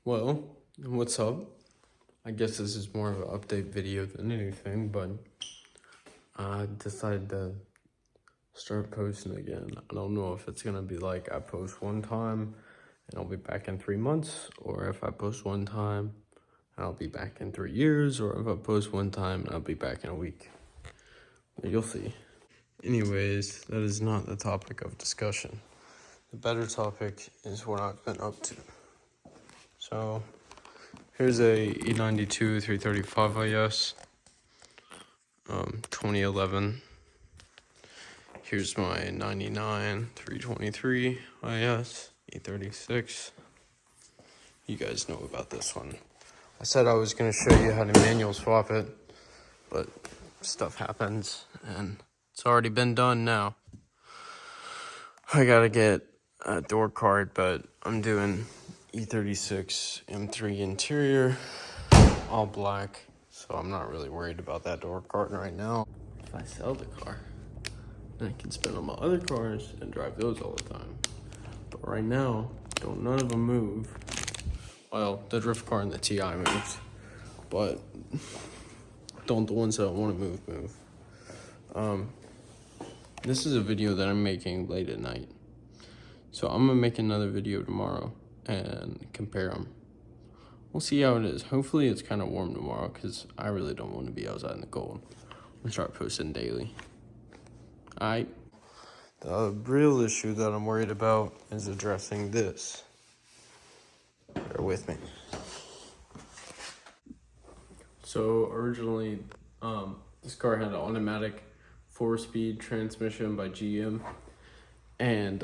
Well, what's up? I guess this is more of an update video than anything, but I decided to start posting again. I don't know if it's gonna be like I post one time and I'll be back in 3 months, or if I post one time and I'll be back in 3 years, or if I post one time and I'll be back in a week. You'll see. Anyways, that is not the topic of discussion. The better topic is what I've been up to. So, here's a E92 335 IS, 2011. Here's my 99 323 IS, E36. You guys know about this one. I said I was going to show you how to manual swap it, but stuff happens, and it's already been done now. I gotta get a door card, but I'm doing E36 M3 interior, all black, so I'm not really worried about that door card right now. If I sell the car, then I can spend on my other cars and drive those all the time. But right now, none of them move. Well, the drift car and the TI moves, but don't the ones that want to move. This is a video that I'm making late at night. So I'm gonna make another video tomorrow and compare them. We'll see how it is. Hopefully it's kind of warm tomorrow, because I really don't want to be outside in the cold. I'm gonna start posting daily. Alright. The real issue that I'm worried about is addressing this. Bear with me. So originally, this car had an automatic 4-speed transmission by GM, and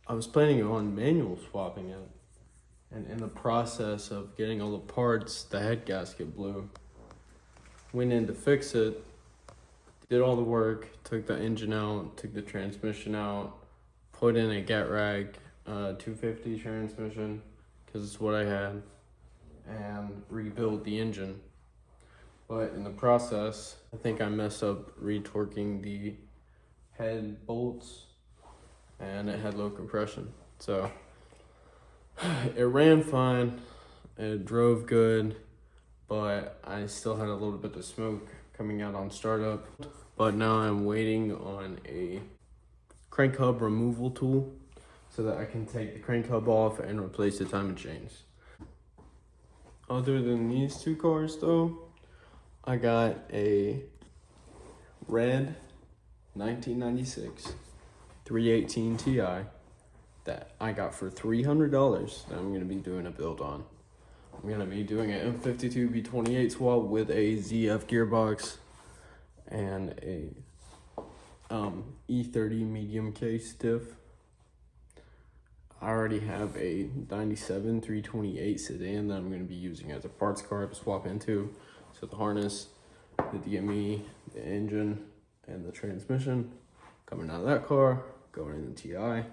I was planning on manual swapping it, and in the process of getting all the parts, the head gasket blew. Went in to fix it, did all the work, took the engine out, took the transmission out, put in a Getrag 250 transmission, because it's what I had, and rebuilt the engine. But in the process, I think I messed up retorquing the head bolts, and it had low compression. So it ran fine, it drove good, but I still had a little bit of smoke coming out on startup. But now I'm waiting on a crank hub removal tool so that I can take the crank hub off and replace the timing chains. Other than these two cars though, I got a red 1996 318 Ti that I got for $300 that I'm going to be doing a build on. I'm going to be doing an M52 B28 swap with a ZF gearbox and a E30 medium case diff. I already have a 97 328 sedan that I'm going to be using as a parts car to swap into. So the harness, the DME, the engine, and the transmission coming out of that car, going in the TI.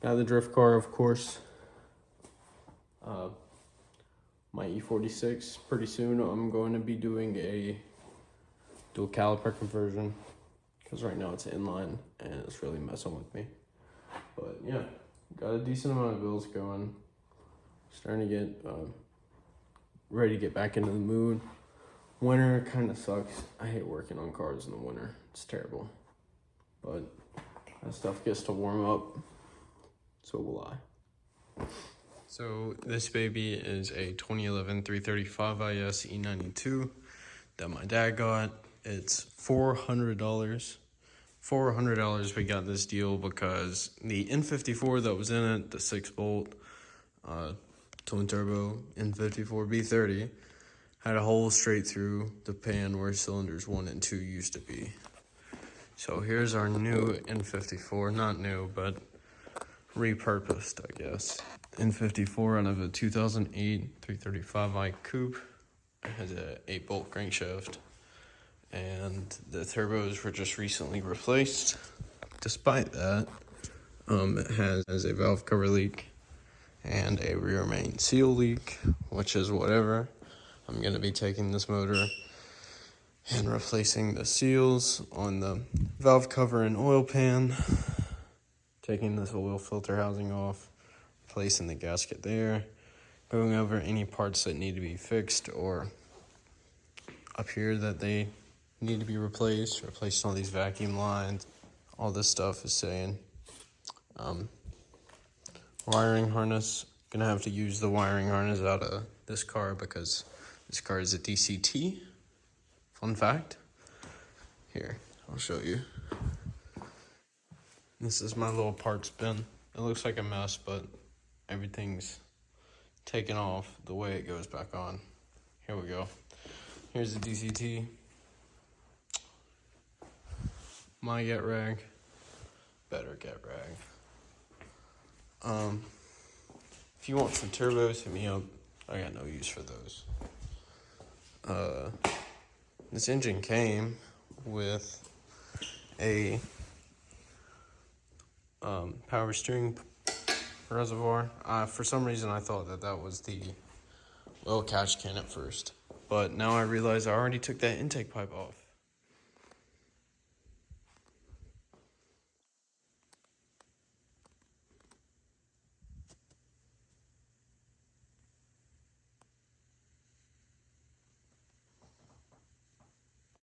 Now the drift car, of course. My E46, pretty soon I'm going to be doing a dual caliper conversion, because right now it's inline and it's really messing with me. But yeah, got a decent amount of bills going. Starting to get ready to get back into the mood. Winter kind of sucks. I hate working on cars in the winter. It's terrible. But that stuff gets to warm up, so will I. So this baby is a 2011 335 IS E92 that my dad got. It's $400. $400 we got this deal because the N54 that was in it, the 6-bolt twin turbo N54 B30, had a hole straight through the pan where cylinders 1 and 2 used to be. So here's our new N54, not new, but repurposed, I guess. N54 out of a 2008 335i coupe. It has a 8-bolt crankshaft, and the turbos were just recently replaced. Despite that, it has a valve cover leak and a rear main seal leak, which is whatever. I'm going to be taking this motor and replacing the seals on the valve cover and oil pan, taking this oil filter housing off, replacing the gasket there, going over any parts that need to be fixed or up here that they need to be replacing all these vacuum lines. All this stuff is saying. Wiring harness, gonna have to use the wiring harness out of this car because this car is a DCT. Fun fact. Here, I'll show you. This is my little parts bin. It looks like a mess, but everything's taken off the way it goes back on. Here we go. Here's the DCT. My get rag. Better get rag. If you want some turbos, hit me up. I got no use for those. This engine came with a power steering reservoir. For some reason, I thought that was the oil catch can at first, but now I realize I already took that intake pipe off.